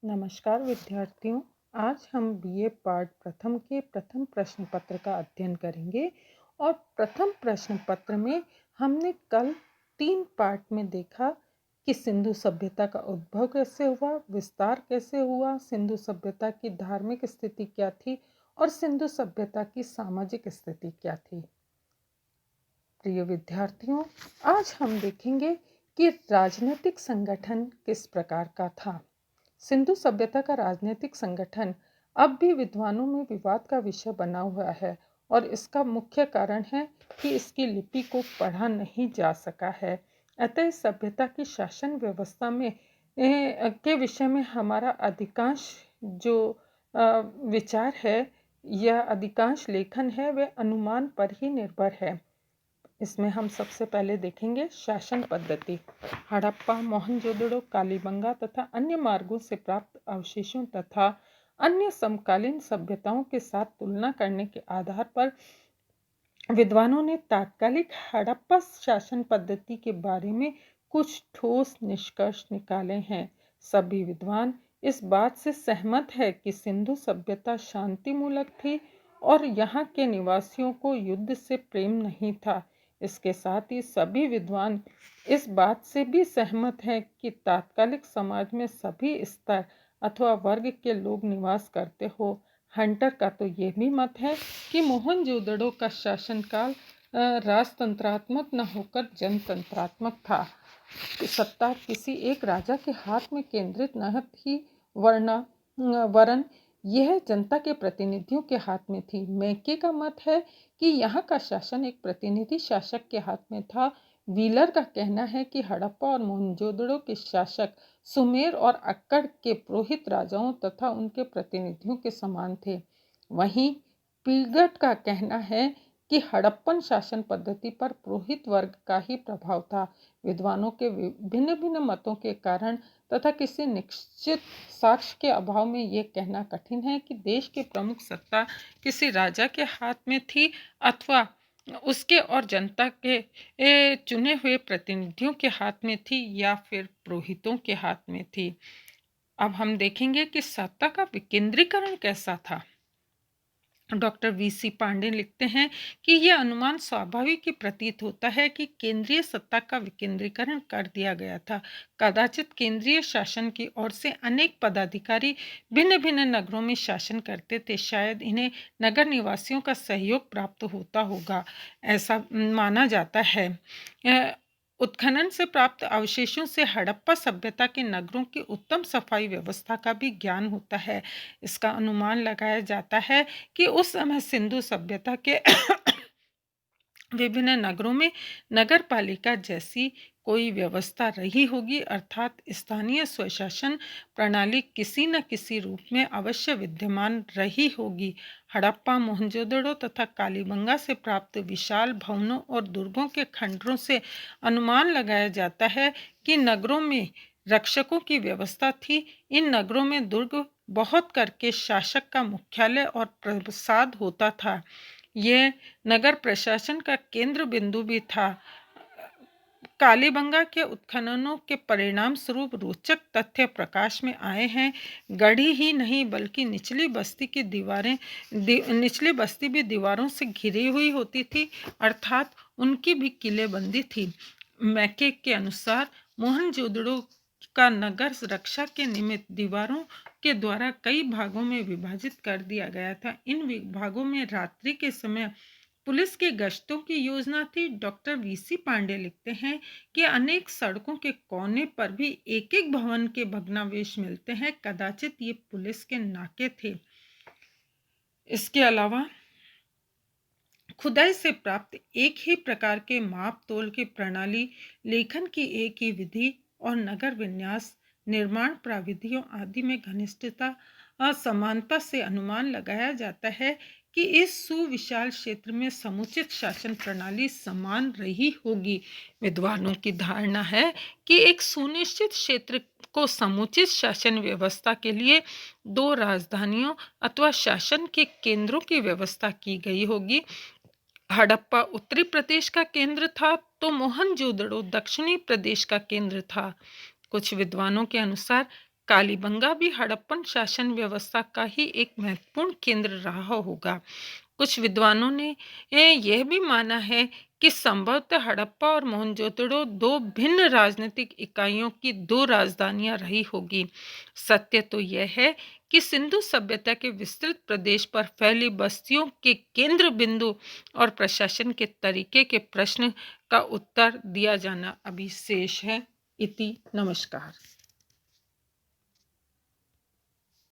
नमस्कार विद्यार्थियों। आज हम बीए पार्ट प्रथम के प्रथम प्रश्न पत्र का अध्ययन करेंगे और प्रथम प्रश्न पत्र में हमने कल 3 पार्ट में देखा कि सिंधु सभ्यता का उद्भव कैसे हुआ, विस्तार कैसे हुआ, सिंधु सभ्यता की धार्मिक स्थिति क्या थी और सिंधु सभ्यता की सामाजिक स्थिति क्या थी। प्रिय विद्यार्थियों, आज हम देखेंगे कि राजनीतिक संगठन किस प्रकार का था। सिंधु सभ्यता का राजनीतिक संगठन अब भी विद्वानों में विवाद का विषय बना हुआ है और इसका मुख्य कारण है कि इसकी लिपि को पढ़ा नहीं जा सका है। अतः इस सभ्यता की शासन व्यवस्था में के विषय में हमारा अधिकांश जो विचार है या अधिकांश लेखन है वह अनुमान पर ही निर्भर है। इसमें हम सबसे पहले देखेंगे शासन पद्धति। हड़प्पा, मोहनजोदड़ो, कालीबंगा तथा अन्य मार्गों से प्राप्त अवशेषों तथा अन्य समकालीन सभ्यताओं के साथ तुलना करने के आधार पर विद्वानों ने तात्कालिक हड़प्पा शासन पद्धति के बारे में कुछ ठोस निष्कर्ष निकाले हैं। सभी विद्वान इस बात से सहमत है कि सिंधु सभ्यता शांतिमूलक थी और यहाँ के निवासियों को युद्ध से प्रेम नहीं था। इसके साथ ही सभी विद्वान इस बात से भी सहमत हैं कि तात्कालिक समाज में सभी स्तर अथवा वर्ग के लोग निवास करते हो। हंटर का तो ये भी मत है कि मोहनजोदड़ो का शासनकाल राजतंत्रात्मक न होकर जनतंत्रात्मक था। सत्ता किसी एक राजा के हाथ में केंद्रित न थी वरन यह जनता के प्रतिनिधियों के हाथ में थी। मैके का मत है कि यहाँ का शासन एक प्रतिनिधि शासक के हाथ में था। व्हीलर का कहना है कि हड़प्पा और मोहनजोदड़ो के शासक सुमेर और अक्कड़ के पुरोहित राजाओं तथा उनके प्रतिनिधियों के समान थे। वहीं पिलगट का कहना है कि हड़प्पन शासन पद्धति पर पुरोहित वर्ग का ही प्रभाव था। विद्वानों के भिन्न भिन्न मतों के कारण तथा किसी निश्चित साक्ष्य के अभाव में ये कहना कठिन है कि देश की प्रमुख सत्ता किसी राजा के हाथ में थी अथवा उसके और जनता के चुने हुए प्रतिनिधियों के हाथ में थी या फिर पुरोहितों के हाथ में थी। अब हम देखेंगे कि सत्ता का विकेंद्रीकरण कैसा था। डॉक्टर वीसी पांडे लिखते हैं कि यह अनुमान स्वाभाविक ही प्रतीत होता है कि केंद्रीय सत्ता का विकेंद्रीकरण कर दिया गया था। कदाचित केंद्रीय शासन की ओर से अनेक पदाधिकारी भिन्न भिन्न नगरों में शासन करते थे। शायद इन्हें नगर निवासियों का सहयोग प्राप्त होता होगा, ऐसा माना जाता है। उत्खनन से प्राप्त अवशेषों से हड़प्पा सभ्यता के नगरों की उत्तम सफाई व्यवस्था का भी ज्ञान होता है। इसका अनुमान लगाया जाता है कि उस समय सिंधु सभ्यता के विभिन्न नगरों में नगर पालिका जैसी कोई व्यवस्था रही होगी, अर्थात स्थानीय स्वशासन प्रणाली किसी न किसी रूप में अवश्य विद्यमान रही होगी। हड़प्पा, मोहनजोदड़ो तथा कालीबंगा से प्राप्त विशाल भवनों और दुर्गों के खंडरों से अनुमान लगाया जाता है कि नगरों में रक्षकों की व्यवस्था थी। इन नगरों में दुर्ग बहुत करके शासक का मुख्यालय और प्रसाद होता था। यह नगर प्रशासन का केंद्र बिंदु भी था। कालीबंगा के उत्खननों के परिणाम स्वरूप रोचक तथ्य प्रकाश में आए हैं। गढ़ी ही नहीं बल्कि निचली बस्ती भी दीवारों से घिरी हुई होती थी, अर्थात उनकी भी किलेबंदी थी। मैके के अनुसार मोहनजोदड़ो का नगर रक्षा के निमित्त दीवारों के द्वारा कई भागों में विभाजित कर दिया गया था। इन विभागों में रात्रि के समय पुलिस के गश्तों की योजना थी। डॉक्टर वीसी पांडे लिखते हैं कि अनेक सड़कों के कोने पर भी एक एक भवन के भग्नावशेष मिलते हैं। कदाचित ये पुलिस के नाके थे। इसके अलावा खुदाई से प्राप्त एक ही प्रकार के माप तोल की प्रणाली, लेखन की एक ही विधि और नगर विन्यास, निर्माण प्राविधियों आदि में घनिष्ठता असमानता से अनुमान लगाया जाता है कि इस सुविशाल क्षेत्र में समुचित शासन प्रणाली समान रही होगी। विद्वानों की धारणा है कि एक सुनिश्चित क्षेत्र को समुचित शासन व्यवस्था के लिए 2 राजधानियों अथवा शासन के केंद्रों की व्यवस्था की गई होगी। हड़प्पा उत्तरी प्रदेश का केंद्र था तो मोहनजोदड़ो दक्षिणी प्रदेश का केंद्र था। कुछ विद्वानों के अनुसार कालीबंगा भी हड़प्पन शासन व्यवस्था का ही एक महत्वपूर्ण केंद्र रहा होगा। कुछ विद्वानों ने यह भी माना है कि संभवतः हड़प्पा और मोहनजोदड़ो दो भिन्न राजनीतिक इकाइयों की दो राजधानियां रही होगी। सत्य तो यह है कि सिंधु सभ्यता के विस्तृत प्रदेश पर फैली बस्तियों के केंद्र बिंदु और प्रशासन के तरीके के प्रश्न का उत्तर दिया जाना अभी शेष है। इति नमस्कार।